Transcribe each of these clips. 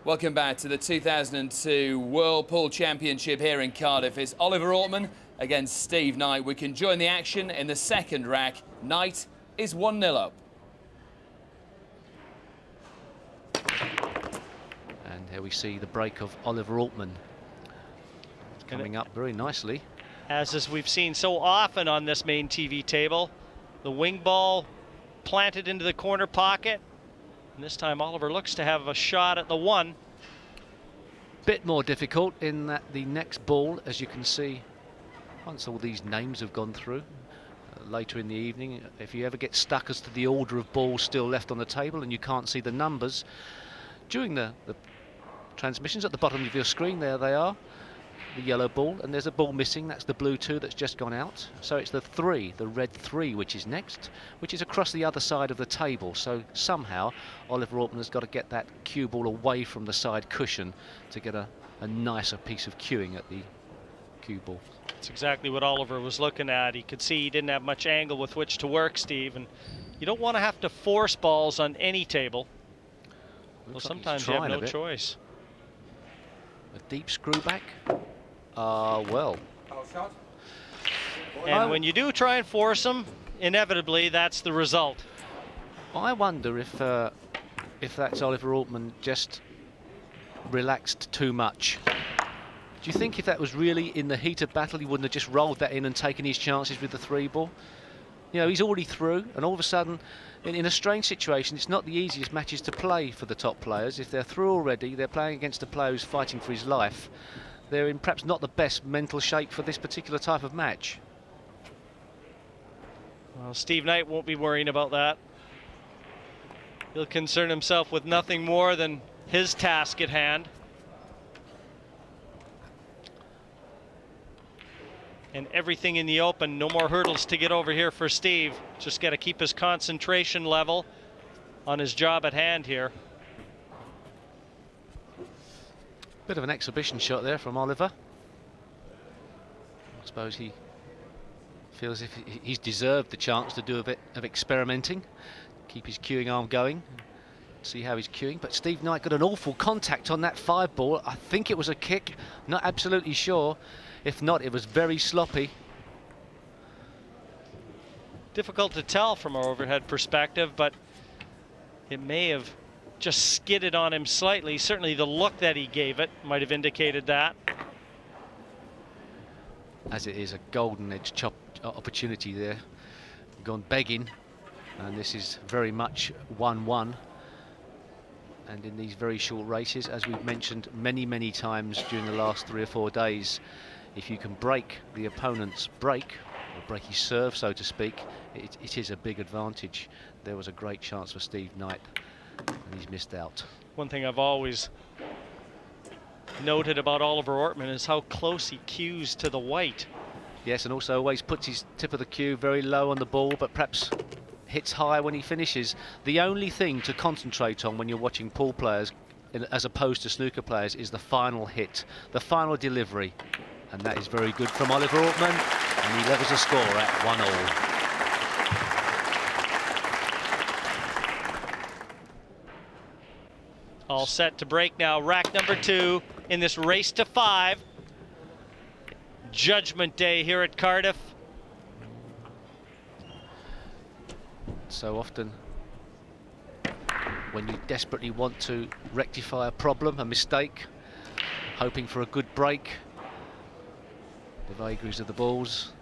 Welcome back to the 2002 World Pool Championship here in Cardiff. It's Oliver Ortmann against Steve Knight. We can join the action in the second rack. Knight is 1-0 up. And here we see the break of Oliver Ortmann. It's coming up very nicely. As we've seen so often on this main TV table, the wing ball planted into the corner pocket. And this time Oliver looks to have a shot at the one. Bit more difficult in that the next ball, as you can see, once all these names have gone through, later in the evening, if you ever get stuck as to the order of balls still left on the table and you can't see the numbers, during the transmissions at the bottom of your screen, there they are, the yellow ball, and there's a ball missing. That's the blue 2 that's just gone out. So it's the 3, the red 3, which is next, which is across the other side of the table. So somehow Oliver Ortmann has got to get that cue ball away from the side cushion to get a nicer piece of cueing at the cue ball. That's exactly what Oliver was looking at. He could see he didn't have much angle with which to work, Steve, and you don't want to have to force balls on any table. Well, sometimes you have no choice. A deep screw back. Well. And when you do try and force them, inevitably that's the result. I wonder if that's Oliver Ortmann just relaxed too much. Do you think if that was really in the heat of battle, he wouldn't have just rolled that in and taken his chances with the 3 ball? You know, he's already through, and all of a sudden, in a strange situation, it's not the easiest matches to play for the top players. If they're through already, they're playing against a player who's fighting for his life. They're in perhaps not the best mental shape for this particular type of match. Well, Steve Knight won't be worrying about that. He'll concern himself with nothing more than his task at hand. And everything in the open, no more hurdles to get over here for Steve. Just got to keep his concentration level on his job at hand here. Bit of an exhibition shot there from Oliver. I suppose he feels if he's deserved the chance to do a bit of experimenting, keep his cueing arm going, see how he's cueing. But Steve Knight got an awful contact on that 5 ball. I think it was a kick, not absolutely sure. If not, it was very sloppy. Difficult to tell from our overhead perspective, but it may have just skidded on him slightly. Certainly the look that he gave it might have indicated that. As it is a golden edge chop opportunity there, gone begging, and this is very much 1-1. And in these very short races, as we've mentioned many times during the last 3 or 4 days, if you can break the opponent's break, or break his serve, so to speak, it is a big advantage. There was a great chance for Steve Knight, and he's missed out. One thing I've always noted about Oliver Ortmann is how close he cues to the white. Yes, and also always puts his tip of the cue very low on the ball, but perhaps hits high when he finishes. The only thing to concentrate on when you're watching pool players, as opposed to snooker players, is the final hit, the final delivery. And that is very good from Oliver Ortmann, and he levels the score at 1-1. All set to break now. Rack number 2 in this race to 5. Judgment Day here at Cardiff. So often, when you desperately want to rectify a problem, a mistake, hoping for a good break, the vagaries of the balls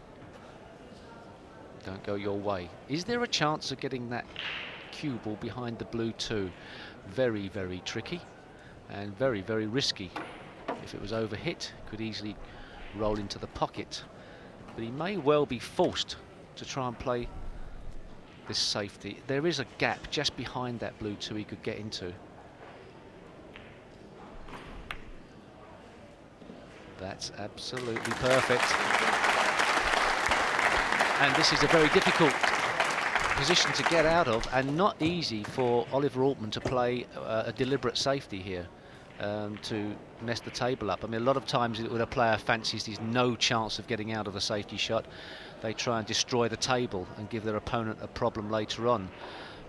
don't go your way. Is there a chance of getting that cue ball behind the blue 2? Very tricky and very risky. If it was overhit, could easily roll into the pocket, but he may well be forced to try and play this safety. There is a gap just behind that blue 2 he could get into. That's absolutely perfect. And this is a very difficult position to get out of, and not easy for Oliver Ortmann to play a deliberate safety here, to mess the table up. I mean, a lot of times when a player fancies there's no chance of getting out of a safety shot, they try and destroy the table and give their opponent a problem later on.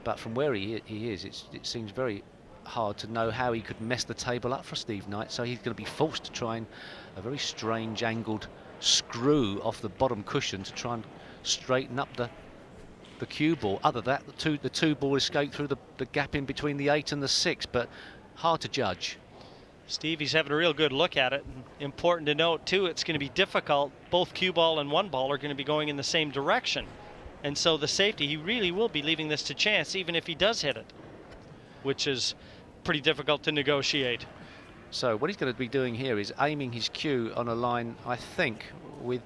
But from where he is, it seems very hard to know how he could mess the table up for Steve Knight, so he's going to be forced to try and a very strange angled screw off the bottom cushion to try and straighten up the cue ball. Other than that, the two ball escaped through the gap in between the 8 and the 6, but hard to judge. Stevie's having a real good look at it. And important to note too, it's going to be difficult. Both cue ball and one ball are going to be going in the same direction, and so the safety, he really will be leaving this to chance even if he does hit it, which is pretty difficult to negotiate. So what he's going to be doing here is aiming his cue on a line, I think, with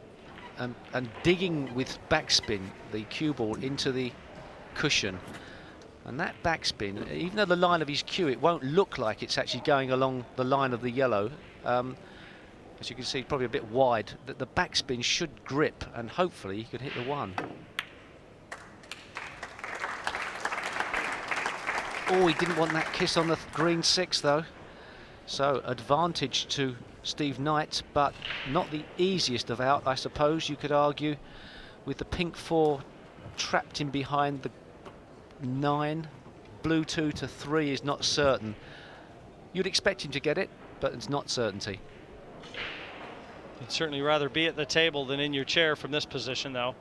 and digging with backspin the cue ball into the cushion. And that backspin, even though the line of his cue, it won't look like it's actually going along the line of the yellow. As you can see, probably a bit wide. The backspin should grip, and hopefully he could hit the 1. Oh, he didn't want that kiss on the green 6 though. So advantage to Steve Knight, but not the easiest of out, I suppose you could argue, with the pink 4 trapped in behind the 9. Blue 2 to 3 is not certain. You'd expect him to get it, but it's not certainty. You'd certainly rather be at the table than in your chair from this position, though.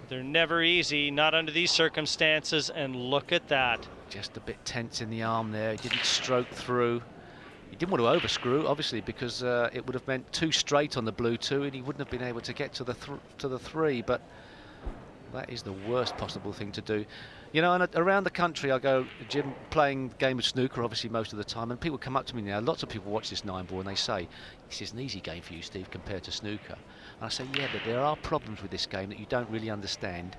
They're never easy, not under these circumstances, and look at that. Just a bit tense in the arm there. He didn't stroke through. He didn't want to overscrew, obviously, because it would have meant 2 straight on the blue 2, and he wouldn't have been able to get to the 3. But that is the worst possible thing to do. You know, and around the country, I go, Jim, playing game of snooker, obviously, most of the time, and people come up to me now. Lots of people watch this 9 ball, and they say, "This is an easy game for you, Steve, compared to snooker." And I say, yeah, but there are problems with this game that you don't really understand.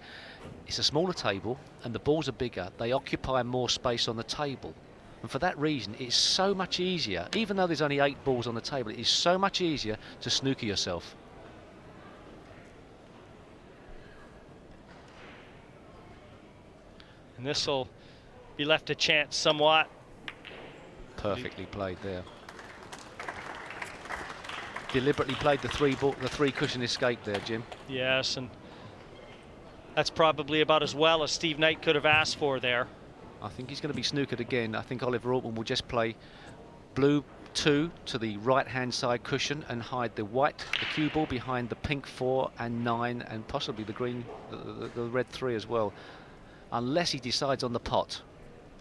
It's a smaller table, and the balls are bigger. They occupy more space on the table. And for that reason, it's so much easier, even though there's only 8 balls on the table, it is so much easier to snooker yourself. And this will be left to chance somewhat. Perfectly played there. Deliberately played the 3 cushion escape there, Jim. Yes, and that's probably about as well as Steve Knight could have asked for there. I think he's going to be snookered again. I think Oliver Ortmann will just play blue 2 to the right-hand side cushion and hide the cue ball behind the pink 4 and 9, and possibly the green, the red 3 as well, unless he decides on the pot.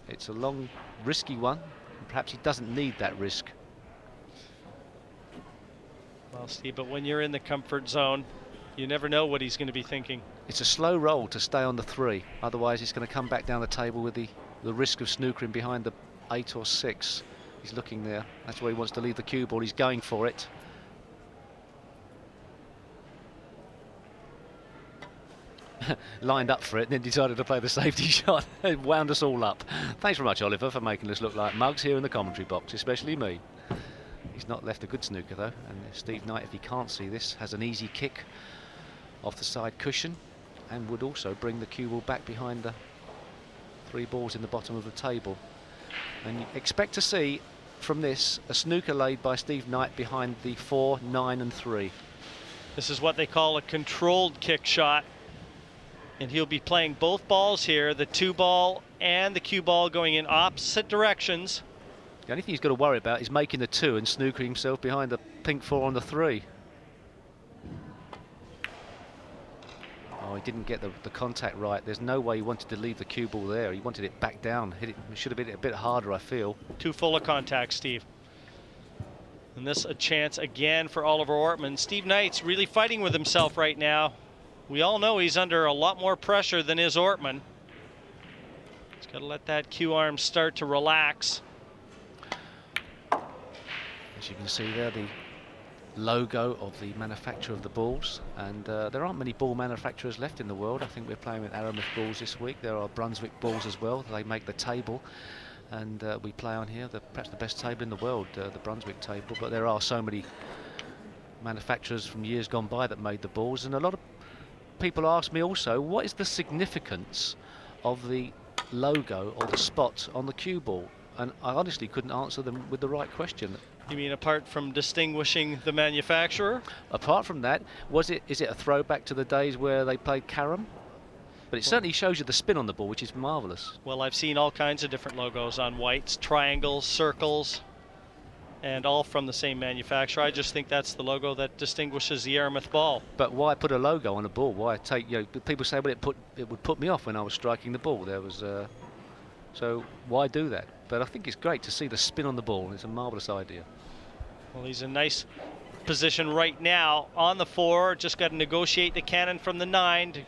It's a long, risky one. Perhaps he doesn't need that risk. Well, Steve, but when you're in the comfort zone, you never know what he's going to be thinking. It's a slow roll to stay on the 3. Otherwise, he's going to come back down the table with the risk of snookering behind the 8 or 6. He's looking there. That's where he wants to leave the cue ball. He's going for it. Lined up for it and then decided to play the safety shot. It wound us all up. Thanks very much, Oliver, for making us look like mugs here in the commentary box, especially me. He's not left a good snooker though, and Steve Knight, if he can't see this, has an easy kick off the side cushion and would also bring the cue ball back behind the 3 balls in the bottom of the table. And you expect to see from this a snooker laid by Steve Knight behind the 4, 9 and 3. This is what they call a controlled kick shot, and he'll be playing both balls here, the 2 ball and the cue ball, going in opposite directions. The only thing he's got to worry about is making the 2 and snookering himself behind the pink 4 on the 3. Oh, he didn't get the contact right. There's no way he wanted to leave the cue ball there. He wanted it back down. Hit it. Should have been a bit harder, I feel. Too full of contact, Steve. And this a chance again for Oliver Ortmann. Steve Knight's really fighting with himself right now. We all know he's under a lot more pressure than is Ortmann. He's got to let that cue arm start to relax. As you can see there, the logo of the manufacturer of the balls, and there aren't many ball manufacturers left in the world. I think we're playing with Aramuth balls this week. There are Brunswick balls as well. They make the table, and we play on here perhaps the best table in the world, the Brunswick table. But there are so many manufacturers from years gone by that made the balls, and a lot of people ask me also, what is the significance of the logo or the spot on the cue ball? And I honestly couldn't answer them with the right question. You mean apart from distinguishing the manufacturer? Apart from that, is it a throwback to the days where they played carom? But it certainly shows you the spin on the ball, which is marvellous. Well, I've seen all kinds of different logos on whites, triangles, circles, and all from the same manufacturer. I just think that's the logo that distinguishes the Yarmouth ball. But why put a logo on a ball? Why take, people say, well, it would put me off when I was striking the ball. So why do that? But I think it's great to see the spin on the ball. It's a marvellous idea. Well, he's in nice position right now on the 4. Just got to negotiate the cannon from the 9 to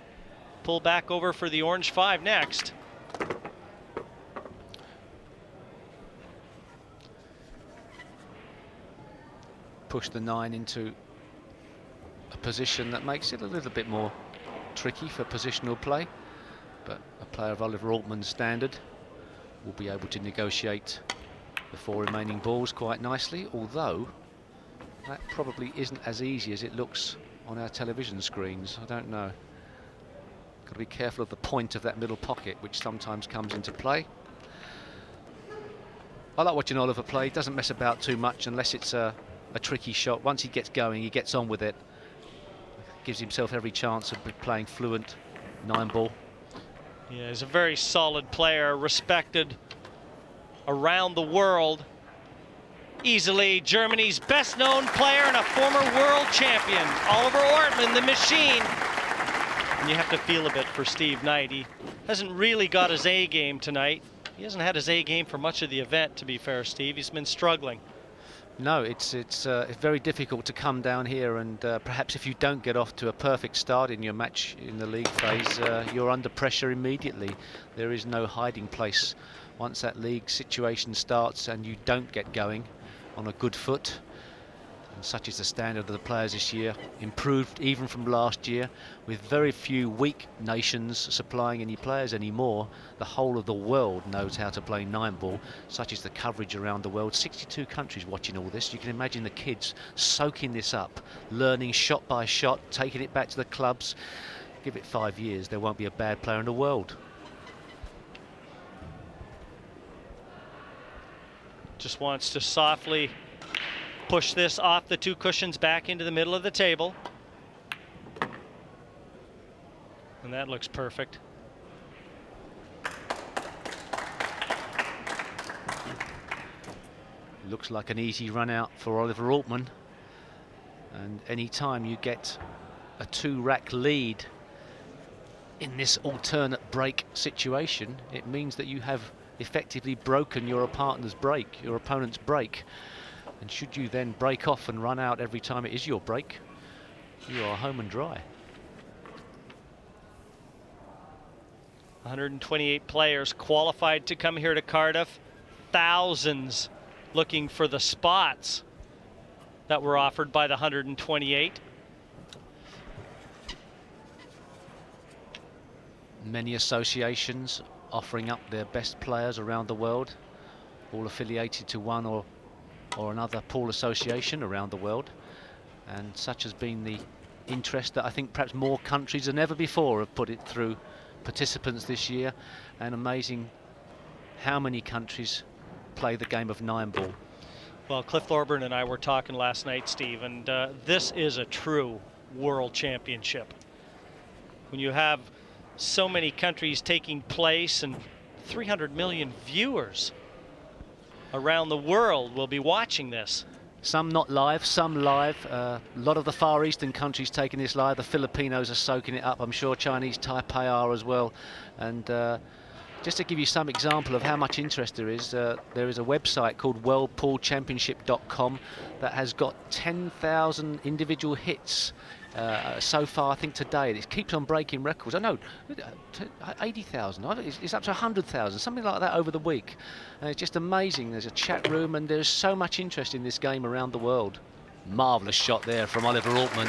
pull back over for the orange 5 next. Push the 9 into a position that makes it a little bit more tricky for positional play, but a player of Oliver Ortmann's standard will be able to negotiate the 4 remaining balls quite nicely, although that probably isn't as easy as it looks on our television screens. I don't know. Got to be careful of the point of that middle pocket, which sometimes comes into play. I like watching Oliver play. He doesn't mess about too much unless it's a tricky shot. Once he gets going, he gets on with it. Gives himself every chance of playing fluent 9-ball. Yeah, he's a very solid player, respected around the world. Easily Germany's best-known player and a former world champion, Oliver Ortmann, the machine. And you have to feel a bit for Steve Knight. He hasn't really got his A game tonight. He hasn't had his A game for much of the event, to be fair, Steve. He's been struggling. No, it's very difficult to come down here, and perhaps if you don't get off to a perfect start in your match in the league phase, you're under pressure immediately. There is no hiding place once that league situation starts and you don't get going on a good foot. And such is the standard of the players this year, improved even from last year, with very few weak nations supplying any players anymore. The whole of the world knows how to play 9-ball. Such is the coverage around the world. 62 countries watching all this. You can imagine the kids soaking this up, learning shot by shot, taking it back to the clubs. Give it 5 years, there won't be a bad player in the world. Just wants to softly push this off the 2 cushions back into the middle of the table. And that looks perfect. Looks like an easy run out for Oliver Ortmann. And any time you get a 2-rack lead in this alternate break situation, it means that you have effectively broken your opponent's break. And should you then break off and run out every time it is your break, you are home and dry. 128 players qualified to come here to Cardiff. Thousands looking for the spots that were offered by the 128. Many associations offering up their best players around the world, all affiliated to one or another pool association around the world, and such has been the interest that I think perhaps more countries than ever before have put it through participants this year. And amazing how many countries play the game of 9-ball. Well, Cliff Thorburn and I were talking last night, Steve, and this is a true world championship. When you have so many countries taking place and 300 million viewers around the world will be watching this. Some not live, some live. A lot of the Far Eastern countries taking this live. The Filipinos are soaking it up. I'm sure Chinese Taipei are as well. And just to give you some example of how much interest there is a website called worldpoolchampionship.com that has got 10,000 individual hits so far, I think, today. It keeps on breaking records. I know, 80,000, it's up to 100,000, something like that over the week. And it's just amazing. There's a chat room and there's so much interest in this game around the world. Marvellous shot there from Oliver Ortmann.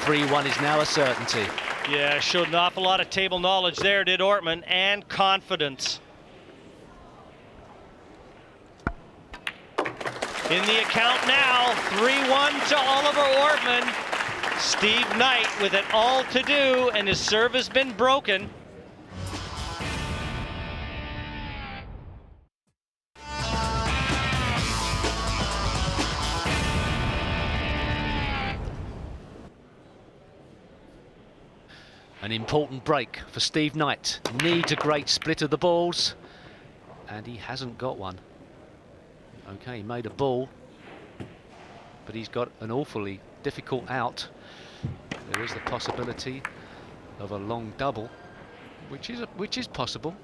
3-1 is now a certainty. Yeah, showed an awful lot of table knowledge there, did Ortmann, and confidence. In the account now, 3-1 to Oliver Ortmann. Steve Knight with it all to do, and his serve has been broken. An important break for Steve Knight. Needs a great split of the balls, and he hasn't got one. Okay, he made a ball, but he's got an awfully difficult out. There is the possibility of a long double, which is possible.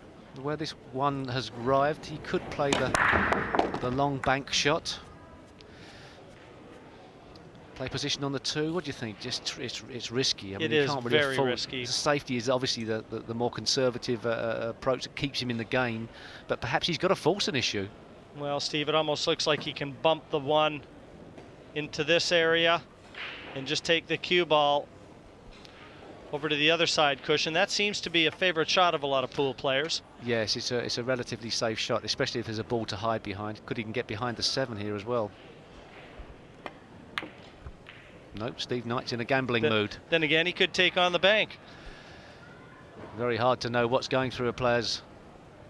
Where this one has arrived, he could play the long bank shot. Play position on the 2. What do you think? Just it's risky. I mean, It is you can't really very afford. risky. Safety is obviously the more conservative approach that keeps him in the game, but perhaps he's got to force an issue. Well, Steve, it almost looks like he can bump the 1 into this area and just take the cue ball over to the other side cushion. That seems to be a favorite shot of a lot of pool players. Yes, it's a relatively safe shot, especially if there's a ball to hide behind. Could even get behind the 7 here as well. Nope, Steve Knight's in a gambling mood. Then again, he could take on the bank. Very hard to know what's going through a player's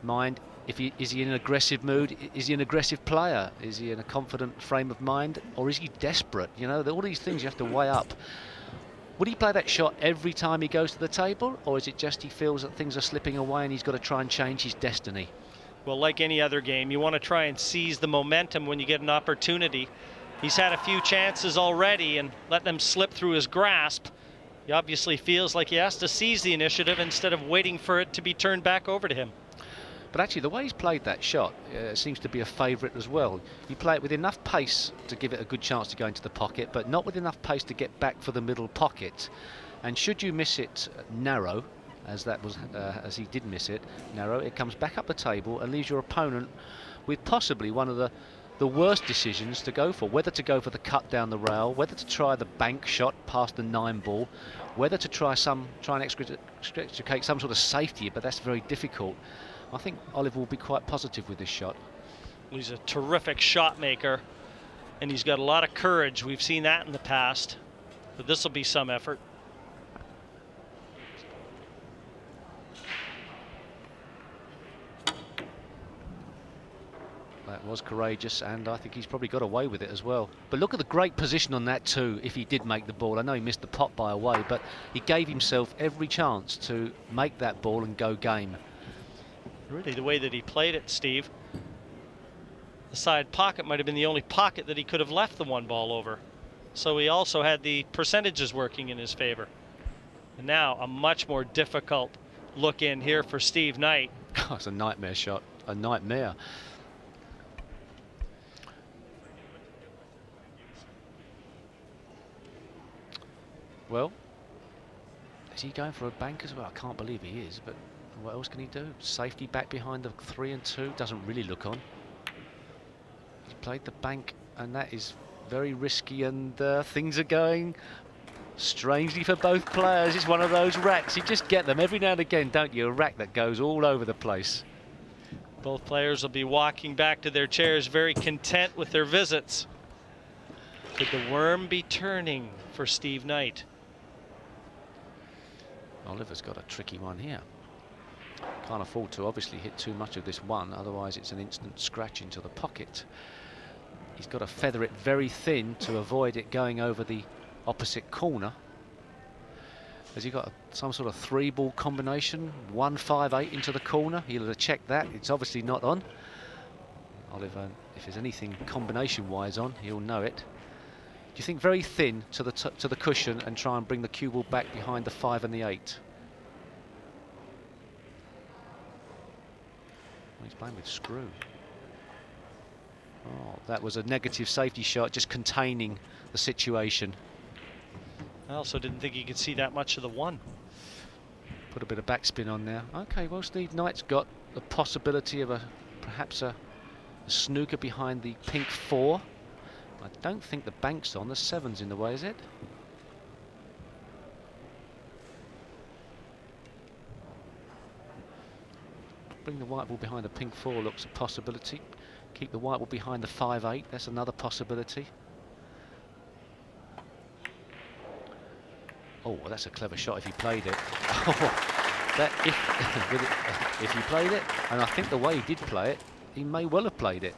mind. Is he in an aggressive mood? Is he an aggressive player? Is he in a confident frame of mind? Or is he desperate? You know, all these things you have to weigh up. Would he play that shot every time he goes to the table? Or is it just he feels that things are slipping away and he's got to try and change his destiny? Well, like any other game, you want to try and seize the momentum when you get an opportunity. He's had a few chances already and let them slip through his grasp. He obviously feels like he has to seize the initiative instead of waiting for it to be turned back over to him. But actually, the way he's played that shot seems to be a favourite as well. You play it with enough pace to give it a good chance to go into the pocket, but not with enough pace to get back for the middle pocket. And should you miss it narrow, as he did miss it narrow, it comes back up the table and leaves your opponent with possibly one of the worst decisions to go for, whether to go for the cut down the rail, whether to try the bank shot past the 9 ball, whether to try and extricate some sort of safety, but that's very difficult. I think Oliver will be quite positive with this shot. He's a terrific shot maker, and he's got a lot of courage. We've seen that in the past, but this will be some effort. That was courageous, and I think he's probably got away with it as well. But look at the great position on that too, if he did make the ball. I know he missed the pot by a way, but he gave himself every chance to make that ball and go game. Really, the way that he played it, Steve, the side pocket might have been the only pocket that he could have left the 1 ball over. So he also had the percentages working in his favor. And now a much more difficult look in here for Steve Knight. Oh, it's a nightmare shot, a nightmare. Well, is he going for a bank as well? I can't believe he is, but what else can he do? Safety back behind the 3 and 2 doesn't really look on. He's played the bank, and that is very risky, and things are going strangely for both players. It's one of those racks. You just get them every now and again, don't you? A rack that goes all over the place. Both players will be walking back to their chairs very content with their visits. Could the worm be turning for Steve Knight? Oliver's got a tricky one here. Can't afford to obviously hit too much of this 1, otherwise it's an instant scratch into the pocket. He's got to feather it very thin to avoid it going over the opposite corner. Has he got some sort of 3-ball combination? 1, 5, 8 into the corner. He'll have checked that. It's obviously not on. Oliver, if there's anything combination-wise on, he'll know it. Do you think very thin to the cushion and try and bring the cue ball back behind the 5 and the 8? He's playing with screw. Oh, that was a negative safety shot, just containing the situation. I also didn't think he could see that much of the 1. Put a bit of backspin on there. Okay, well, Steve Knight's got the possibility of perhaps a snooker behind the pink 4. I don't think the bank's on. The 7's in the way, is it? Bring the white ball behind the pink 4 looks a possibility. Keep the white ball behind the 5-8. That's another possibility. Oh, well, that's a clever shot if he played it. If he played it, and I think the way he did play it, he may well have played it.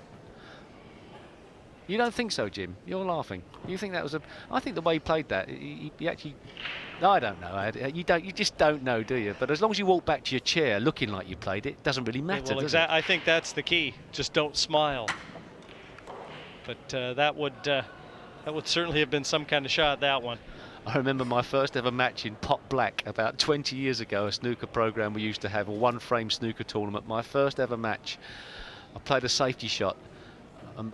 You don't think so, Jim? You're laughing. You think that was a... I think the way he played that, he actually No, I don't know. You just don't know, do you? But as long as you walk back to your chair looking like you played it, doesn't really matter, Well, does it? I think that's the key. Just don't smile. But that would certainly have been some kind of shot, that one. I remember my first ever match in Pot Black about 20 years ago, a snooker program we used to have, a one-frame snooker tournament. My first ever match, I played a safety shot.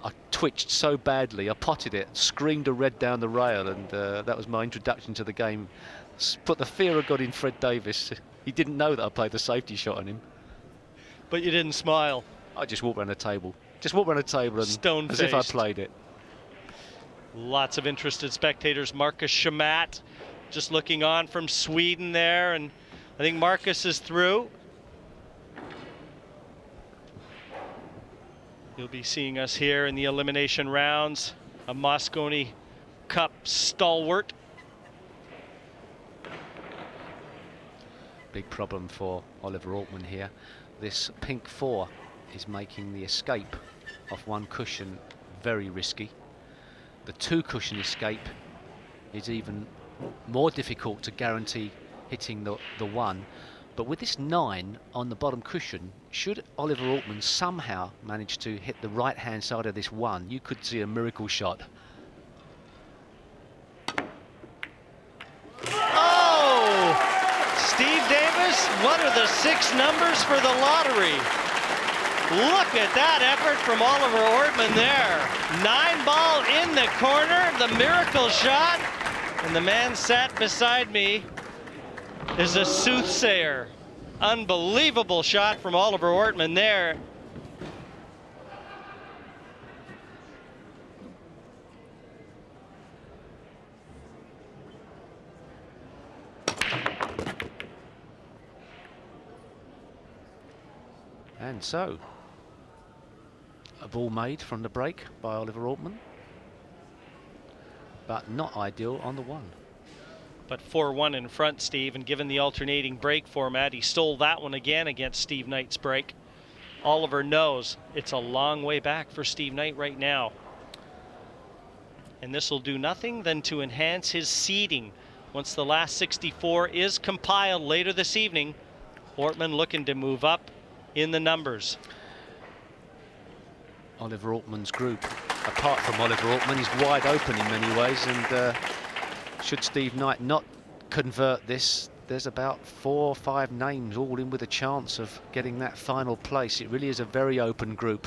I twitched so badly, I potted it, screamed a red down the rail, and that was my introduction to the game. Put the fear of God in Fred Davis. He didn't know that I played the safety shot on him. But you didn't smile. I just walked around the table. Just walked around the table and Stone-faced. as if I played it. Lots of interested spectators. Marcus Shamat just looking on from Sweden there, and I think Marcus is through. You'll be seeing us here in the elimination rounds. A Mosconi Cup stalwart. Big problem for Oliver Ortmann here. This pink 4 is making the escape off one cushion very risky. The 2 cushion escape is even more difficult to guarantee hitting the 1. But with this 9 on the bottom cushion, should Oliver Ortmann somehow manage to hit the right-hand side of this 1, you could see a miracle shot. Oh! Steve Davis, what are the 6 numbers for the lottery? Look at that effort from Oliver Ortmann there. 9-ball in the corner, the miracle shot. And the man sat beside me is a soothsayer. Unbelievable shot from Oliver Ortmann there. And so, a ball made from the break by Oliver Ortmann, but not ideal on the 1. But 4-1 in front, Steve, and given the alternating break format, he stole that one again against Steve Knight's break. Oliver knows it's a long way back for Steve Knight right now. And this will do nothing than to enhance his seeding. Once the last 64 is compiled later this evening, Ortmann looking to move up in the numbers. Oliver Ortmann's group, apart from Oliver Ortmann, is wide open in many ways, and should Steve Knight not convert this, there's about 4 or 5 names all in with a chance of getting that final place. It really is a very open group.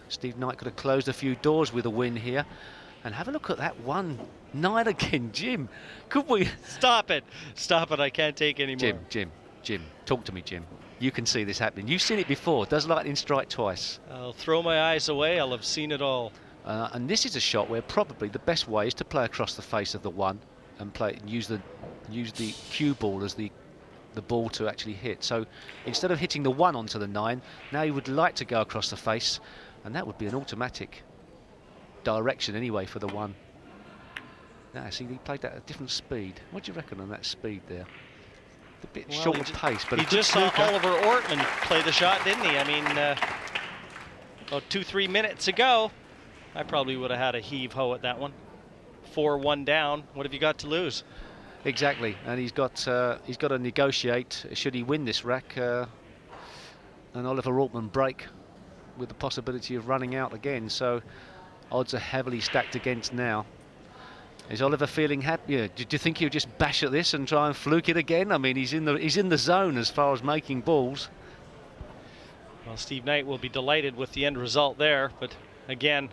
Steve Knight could have closed a few doors with a win here. And have a look at that 1-9 again, Jim. Could we? Stop it. Stop it. I can't take any more. Jim, talk to me, Jim. You can see this happening. You've seen it before. Does lightning strike twice? I'll throw my eyes away. I'll have seen it all. And this is a shot where probably the best way is to play across the face of the 1 and use the cue ball as the ball to actually hit. So instead of hitting the 1 onto the 9, now you would like to go across the face, and that would be an automatic direction anyway for the 1. Now, see, he played that at a different speed. What do you reckon on that speed there? A bit short of pace, but he just saw Oliver Ortmann play the shot, didn't he? I mean, about 2-3 minutes ago, I probably would have had a heave-ho at that one. 4-1 down. What have you got to lose? Exactly, and he's got to negotiate. Should he win this rack, an Oliver Ortmann break with the possibility of running out again. So odds are heavily stacked against now. Is Oliver feeling happy? Yeah. Do you think he'll just bash at this and try and fluke it again? I mean, he's in the zone as far as making balls. Well, Steve Knight will be delighted with the end result there, but again,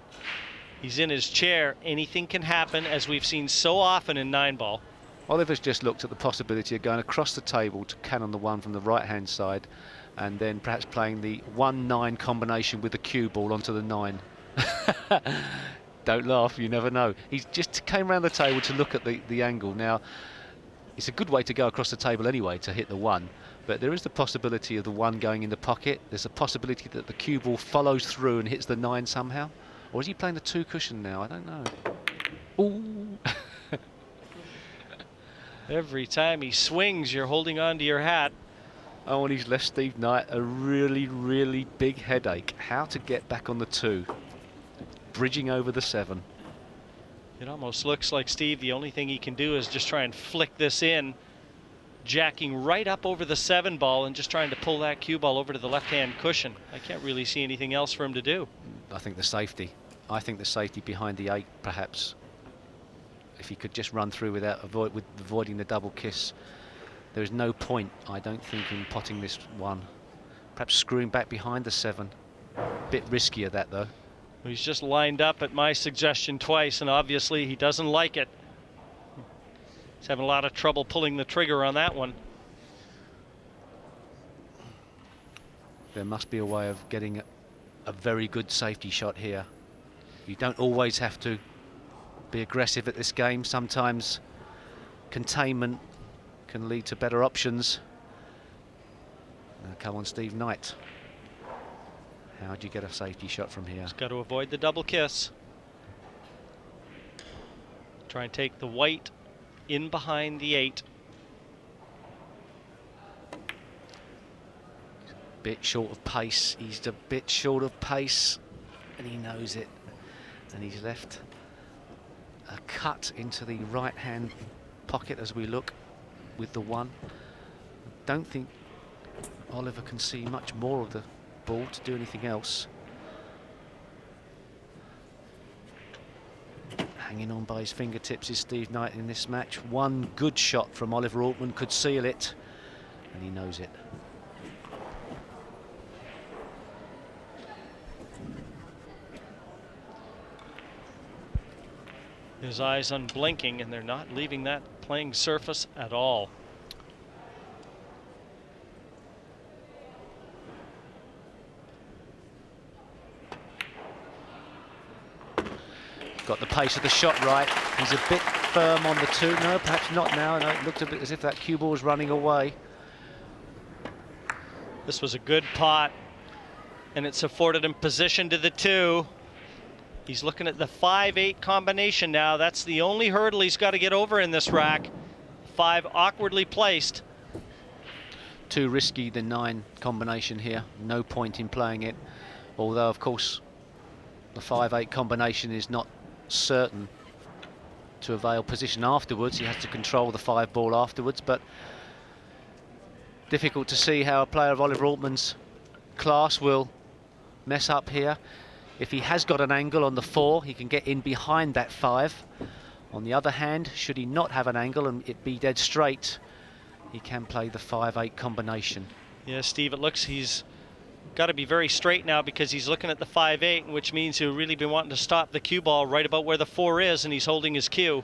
he's in his chair. Anything can happen, as we've seen so often in 9-ball. Oliver's just looked at the possibility of going across the table to cannon the 1 from the right-hand side, and then perhaps playing the 1-9 combination with the cue ball onto the 9. Don't laugh, you never know. He just came around the table to look at the angle. Now, it's a good way to go across the table anyway to hit the 1, but there is the possibility of the 1 going in the pocket. There's a possibility that the cue ball follows through and hits the 9 somehow. Or is he playing the 2 cushion now? I don't know. Ooh. Every time he swings, you're holding on to your hat. Oh, and he's left Steve Knight a really, really big headache. How to get back on the 2. Bridging over the 7. It almost looks like, Steve, the only thing he can do is just try and flick this in, jacking right up over the 7 ball and just trying to pull that cue ball over to the left-hand cushion. I can't really see anything else for him to do. I think the safety. I think the safety behind the 8, perhaps. If he could just run through without avoiding the double kiss. There is no point, I don't think, in potting this one. Perhaps screwing back behind the 7. Bit riskier that, though. He's just lined up at my suggestion twice, and obviously he doesn't like it. He's having a lot of trouble pulling the trigger on that one. There must be a way of getting a very good safety shot here. You don't always have to be aggressive at this game. Sometimes containment can lead to better options. Now come on, Steve Knight. How do you get a safety shot from here? He's got to avoid the double kiss. Try and take the white in behind the 8. Bit short of pace. He's a bit short of pace, and he knows it. And he's left a cut into the right-hand pocket as we look with the 1. Don't think Oliver can see much more of the ball to do anything else. Hanging on by his fingertips is Steve Knight in this match. One good shot from Oliver Ortmann could seal it, and he knows it. His eyes unblinking, and they're not leaving that playing surface at all. Got the pace of the shot right. He's a bit firm on the 2. No, perhaps not now. No, it looked a bit as if that cue ball was running away. This was a good pot, and it's afforded him position to the 2. He's looking at the 5-8 combination now. That's the only hurdle he's got to get over in this rack. 5 awkwardly placed. Too risky, the 9 combination here. No point in playing it. Although, of course, the 5-8 combination is not certain to avail position afterwards. He has to control the 5 ball afterwards, but difficult to see how a player of Oliver Ortmann's class will mess up here. If he has got an angle on the 4, he can get in behind that 5. On the other hand, should he not have an angle and it be dead straight, he can play the 5-8 combination. Yeah, Steve, it looks he's got to be very straight now, because he's looking at the 5-8, which means he'll really be wanting to stop the cue ball right about where the 4 is, and he's holding his cue.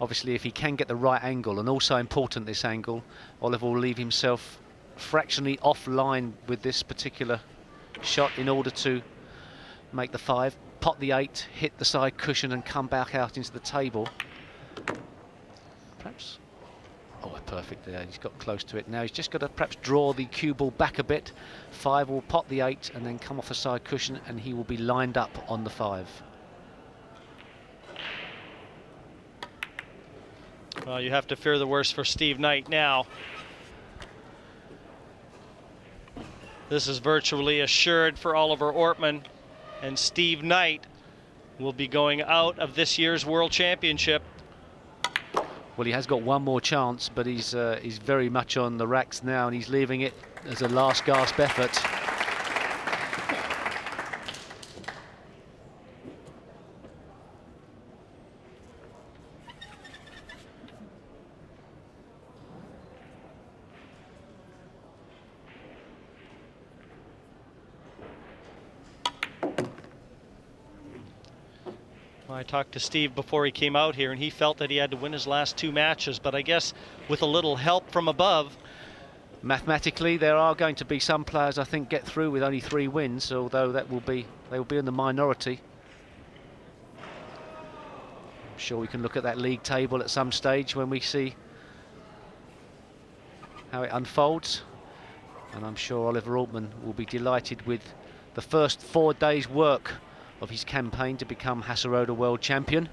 Obviously, if he can get the right angle, and also important this angle, Oliver will leave himself fractionally offline with this particular shot in order to make the 5, pot the 8, hit the side cushion and come back out into the table. Perhaps, oh, perfect there, he's got close to it. Now he's just got to perhaps draw the cue ball back a bit. 5 will pot the 8 and then come off the side cushion, and he will be lined up on the 5. Well, you have to fear the worst for Steve Knight now. This is virtually assured for Oliver Ortmann, and Steve Knight will be going out of this year's World Championship. Well, he has got one more chance, but he's very much on the racks now, and he's leaving it as a last gasp effort. I talked to Steve before he came out here, and he felt that he had to win his last 2 matches, but I guess with a little help from above. Mathematically, there are going to be some players, I think, get through with only 3 wins, although they will be in the minority. I'm sure we can look at that league table at some stage when we see how it unfolds, and I'm sure Oliver Ortmann will be delighted with the first 4 days' work of his campaign to become Hasseröder World Champion.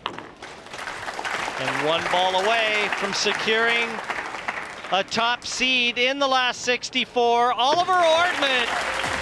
And 1 ball away from securing a top seed in the last 64. Oliver Ortmann